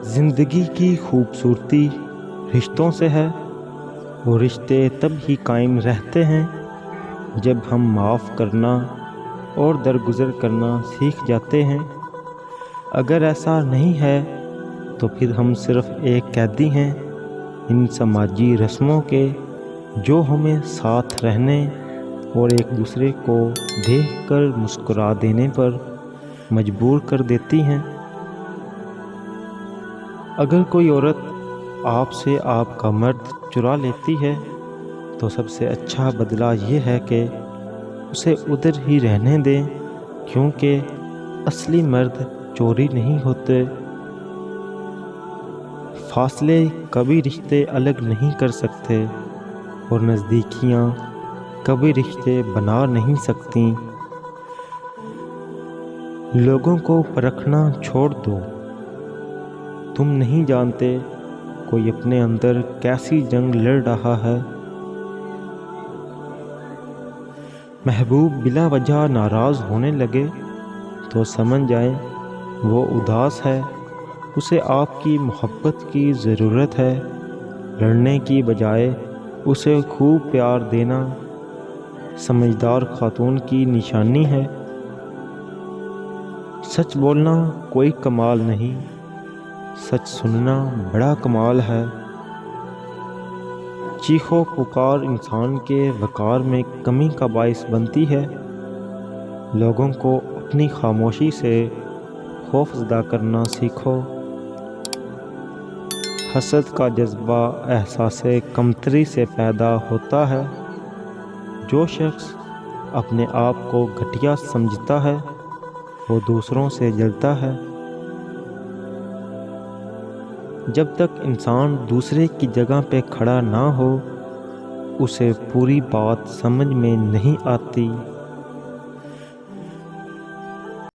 زندگی کی خوبصورتی رشتوں سے ہے، وہ رشتے تب ہی قائم رہتے ہیں جب ہم معاف کرنا اور درگزر کرنا سیکھ جاتے ہیں۔ اگر ایسا نہیں ہے تو پھر ہم صرف ایک قیدی ہیں ان سماجی رسموں کے، جو ہمیں ساتھ رہنے اور ایک دوسرے کو دیکھ کر مسکرا دینے پر مجبور کر دیتی ہیں۔ اگر کوئی عورت آپ سے آپ کا مرد چرا لیتی ہے تو سب سے اچھا بدلہ یہ ہے کہ اسے ادھر ہی رہنے دیں، کیونکہ اصلی مرد چوری نہیں ہوتے۔ فاصلے کبھی رشتے الگ نہیں کر سکتے اور نزدیکیاں کبھی رشتے بنا نہیں سکتی۔ لوگوں کو پرکھنا چھوڑ دو، تم نہیں جانتے کوئی اپنے اندر کیسی جنگ لڑ رہا ہے۔ محبوب بلا وجہ ناراض ہونے لگے تو سمجھ جائیں وہ اداس ہے، اسے آپ کی محبت کی ضرورت ہے۔ لڑنے کی بجائے اسے خوب پیار دینا سمجھدار خاتون کی نشانی ہے۔ سچ بولنا کوئی کمال نہیں، سچ سننا بڑا کمال ہے۔ چیخو پکار انسان کے وقار میں کمی کا باعث بنتی ہے۔ لوگوں کو اپنی خاموشی سے خوف زدہ کرنا سیکھو۔ حسد کا جذبہ احساس کمتری سے پیدا ہوتا ہے۔ جو شخص اپنے آپ کو گھٹیا سمجھتا ہے وہ دوسروں سے جلتا ہے۔ جب تک انسان دوسرے کی جگہ پہ کھڑا نہ ہو اسے پوری بات سمجھ میں نہیں آتی۔